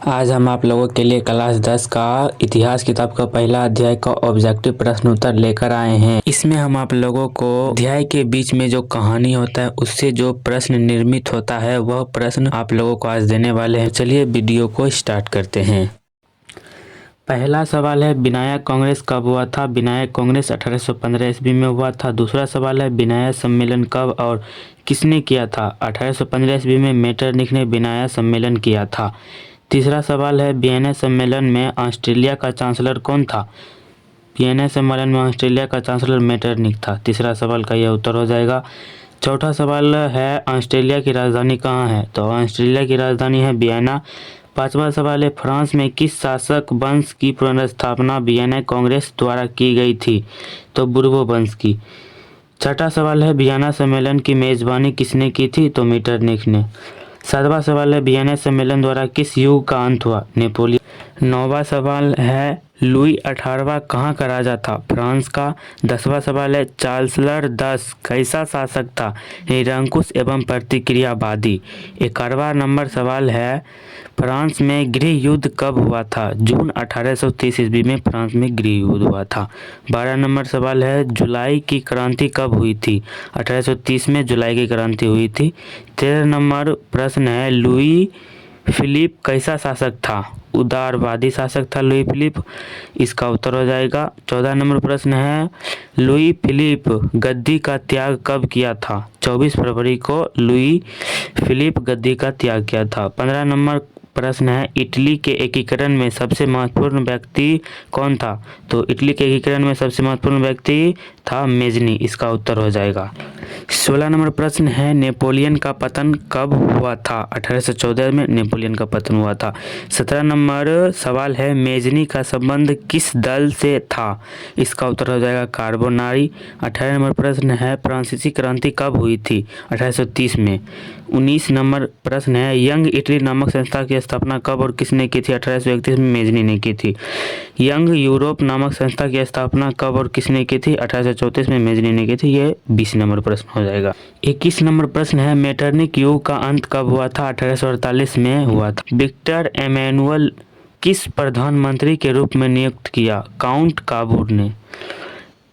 आज हम आप लोगों के लिए क्लास 10 का इतिहास किताब का पहला अध्याय का ऑब्जेक्टिव प्रश्न उत्तर लेकर आए हैं। इसमें हम आप लोगों को अध्याय के बीच में जो कहानी होता है उससे जो प्रश्न निर्मित होता है वह प्रश्न आप लोगों को आज देने वाले हैं। चलिए वीडियो को स्टार्ट करते हैं। पहला सवाल है, विनायक कांग्रेस कब हुआ था? विनायक कांग्रेस 1815 ईस्वी में हुआ था। दूसरा सवाल है, विनायक सम्मेलन कब और किसने किया था? 1815 ईस्वी में मेटरनिख ने विनायक सम्मेलन किया था। तीसरा सवाल है, वियना सम्मेलन में ऑस्ट्रेलिया का चांसलर कौन था? वियना सम्मेलन में ऑस्ट्रेलिया का चांसलर मेटरनिख था। तीसरा सवाल का यह उत्तर हो जाएगा। चौथा सवाल है, ऑस्ट्रेलिया की राजधानी कहाँ है? तो ऑस्ट्रेलिया की राजधानी है वियना। पांचवा सवाल है, फ्रांस में किस शासक वंश की पुनर्स्थापना वियना कांग्रेस द्वारा की गई थी? तो बुर्बो वंश की। छठा सवाल है, वियना सम्मेलन की मेजबानी किसने की थी? तो मेटरनिख ने। सातवां सवाल है, वियना सम्मेलन द्वारा किस युग का अंत हुआ? नेपोलियन। नौवां सवाल है, लुई 18वां कहाँ का राजा था? फ्रांस का। 10वां सवाल है, चार्ल्स 10 कैसा शासक था? निरंकुश एवं प्रतिक्रियावादी। 11वां नंबर सवाल है, फ्रांस में गृह युद्ध कब हुआ था? जून 1830 ईस्वी में फ्रांस में गृह युद्ध हुआ था। 12 नंबर सवाल है, जुलाई की क्रांति कब हुई थी? 1830 में जुलाई की क्रांति हुई थी। 13 नंबर प्रश्न है, लुई फिलिप कैसा शासक था? उदारवादी शासक था लुई फिलिप। इसका उत्तर हो जाएगा। 14 नंबर प्रश्न है, लुई फिलिप गद्दी का त्याग कब किया था? 24 फरवरी को लुई फिलिप गद्दी का त्याग किया था। 15 नंबर प्रश्न है, इटली के एकीकरण में सबसे महत्वपूर्ण व्यक्ति कौन था? तो इटली के एकीकरण में सबसे महत्वपूर्ण व्यक्ति था मेजनी। इसका उत्तर हो जाएगा। 16 नंबर प्रश्न है, नेपोलियन का पतन कब हुआ था? 1814 में नेपोलियन का पतन हुआ था। 17 नंबर सवाल है, मेजनी का संबंध किस दल से था? इसका उत्तर हो जाएगा कार्बोनारी। 18 नंबर प्रश्न है, फ्रांसीसी क्रांति कब हुई थी? 1830 में। 19 नंबर प्रश्न है, यंग इटली नामक संस्था की स्थापना कब और किसने की थी? 1831 में मेजनी ने की थी। यंग यूरोप नामक संस्था की स्थापना कब और किसने की थी? 1834 में मेजनी ने की थी। ये 20 नंबर प्रश्न हो जाएगा। 21 नंबर प्रश्न है, मेटरनिख युग का अंत कब हुआ था? 1848 में हुआ था। विक्टर एमेनुअल किस प्रधानमंत्री के रूप में नियुक्त किया? काउंट काबूर ने।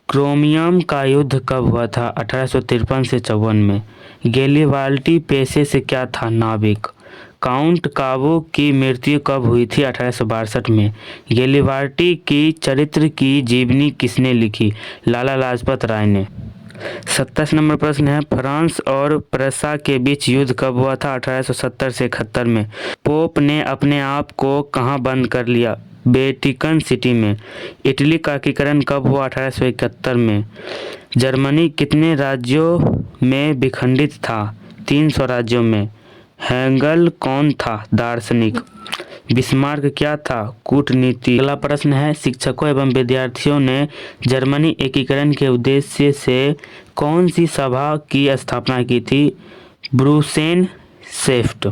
क्रोमियम का युद्ध कब हुआ था? 1853 से 54 में। गैलिबाल्टी पेशे से क्या था? नाविक। काउंट काबू की मृत्यु कब हुई थी? 1862 में। गैलिबाल्टी की चरित्र की जीवनी किसने लिखी? लाला लाजपत राय ने। 27 नंबर प्रश्न है, फ्रांस और प्रसा के बीच युद्ध कब हुआ था? 1870 से 71 में। पोप ने अपने आप को कहाँ बंद कर लिया? वेटिकन सिटी में। इटली का एकीकरण कब हुआ? 1871 में। जर्मनी कितने राज्यों में विखंडित था? 300 राज्यों में। हेगल कौन था? दार्शनिक। बिस्मार्क क्या था? कूटनीति। अगला प्रश्न है, शिक्षकों एवं विद्यार्थियों ने जर्मनी एकीकरण के उद्देश्य से कौन सी सभा की स्थापना की थी? ब्रुसेन सेफ्ट।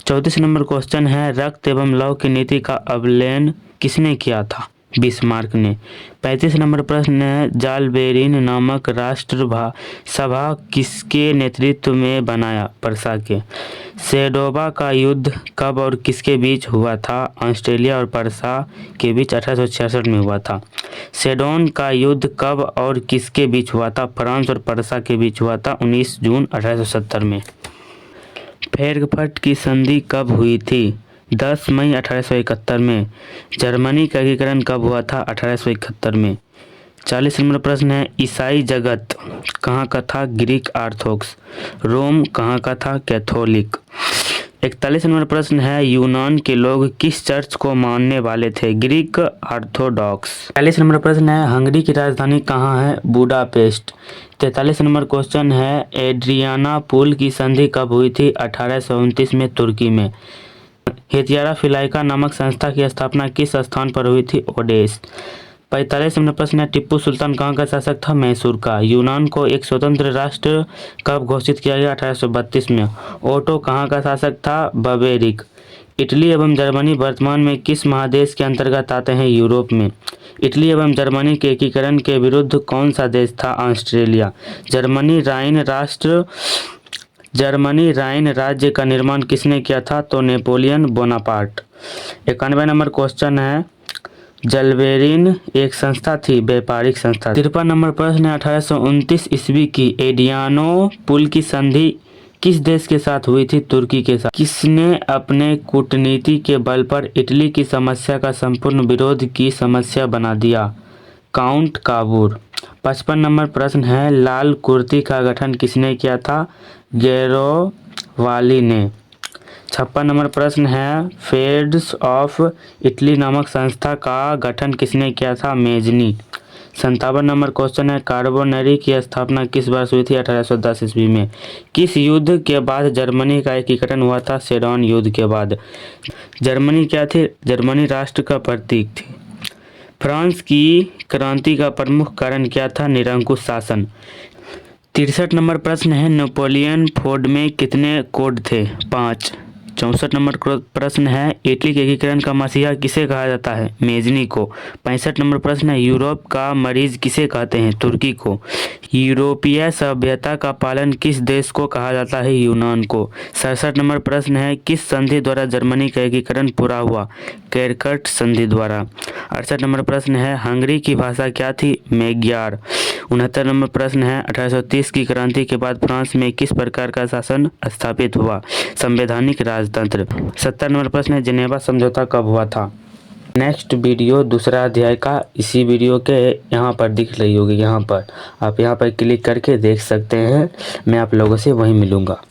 34 नंबर क्वेश्चन है, रक्त एवं लौह की नीति का अवलयन किसने किया था? बिस्मार्क ने। 35 नंबर प्रश्न है, जालबेरिन नामक राष्ट्र सभा किसके नेतृत्व में बनाया? प्रसा के। सेडोबा का युद्ध कब और किसके बीच हुआ था? ऑस्ट्रेलिया और प्रसा के बीच 1866 में हुआ था। सेडोन का युद्ध कब और किसके बीच हुआ था? फ्रांस और प्रसा के बीच हुआ था 19 जून 1870 में। फ्रैंकफर्ट की संधि कब हुई थी? 10 मई 1871 में। जर्मनी का एकीकरण कब हुआ था? 1871 में। 40 नंबर प्रश्न है, ईसाई जगत कहाँ का था? Greek Orthodox. रोम कहाँ का था? कैथोलिक। 41 नंबर प्रश्न है, यूनान के लोग किस चर्च को मानने वाले थे? Greek Orthodox. 42 नंबर प्रश्न है, हंगरी की राजधानी कहाँ है? बुडापेस्ट। 43 नंबर क्वेश्चन है, एड्रियाना पुल की संधि कब हुई थी? 1829 में तुर्की में। हेतियारा फिलाइका नामक संस्था की स्थापना किस स्थान पर हुई थी? ओडेस। 45 नंबर प्रश्न है, टिप्पू सुल्तान कहाँ का शासक था? मैसूर का। यूनान को एक स्वतंत्र राष्ट्र कब घोषित किया गया? 1832 में। ओटो कहाँ का शासक था? बवेरिक। इटली एवं जर्मनी वर्तमान में किस महादेश के अंतर्गत आते हैं? यूरोप में। इटली एवं जर्मनी के एकीकरण के विरुद्ध कौन सा देश था? ऑस्ट्रेलिया। जर्मनी राइन राष्ट्र जर्मनी राइन राज्य का निर्माण किसने किया था? तो नेपोलियन बोनापार्ट। 91 नंबर क्वेश्चन है, जलवेरिन एक संस्था थी, व्यापारिक संस्था। 53 नंबर प्रश्न है, 1829 ईस्वी की एडियानोपुल की संधि किस देश के साथ हुई थी? तुर्की के साथ। किसने अपने कूटनीति के बल पर इटली की समस्या का संपूर्ण विरोध की समस्या बना दिया? काउंट काबूर। 55 नंबर प्रश्न है, लाल कुर्ती का गठन किसने किया था? गैरोवाली ने। 56 नंबर प्रश्न है, फेड्स ऑफ इटली नामक संस्था का गठन किसने किया था? मेजनी। 57 नंबर क्वेश्चन है, कार्बोनरी की स्थापना किस वर्ष हुई थी? 1810 ईस्वी में। किस युद्ध के बाद जर्मनी का एकीकरण हुआ था? सेडोन युद्ध के बाद। जर्मनी क्या थी? जर्मनी राष्ट्र का प्रतीक थी। फ्रांस की क्रांति का प्रमुख कारण क्या था? निरंकुश शासन। 63 नंबर प्रश्न है, नेपोलियन फोर्ड में कितने कोड थे? 5। 64 नंबर प्रश्न है, इटली के एकीकरण का मसीहा किसे कहा जाता है? मेजनी को। 65 नंबर प्रश्न है, यूरोप का मरीज किसे कहते हैं? तुर्की को। यूरोपीय सभ्यता का पालन किस देश को कहा जाता है? यूनान को। 67 नंबर प्रश्न है, किस संधि द्वारा जर्मनी का एकीकरण पूरा हुआ? कैरकट संधि द्वारा। 68 नंबर प्रश्न है, हंगरी की भाषा क्या थी? मैग्यार। 69 नंबर प्रश्न है, 1830 की क्रांति के बाद फ्रांस में किस प्रकार का शासन स्थापित हुआ? संवैधानिक राजतंत्र। 70 नंबर प्रश्न है, जेनेवा समझौता कब हुआ था? नेक्स्ट वीडियो दूसरा अध्याय का इसी वीडियो के यहाँ पर दिख रही होगी, यहाँ पर आप यहाँ पर क्लिक करके देख सकते हैं। मैं आप लोगों से वहीं मिलूँगा।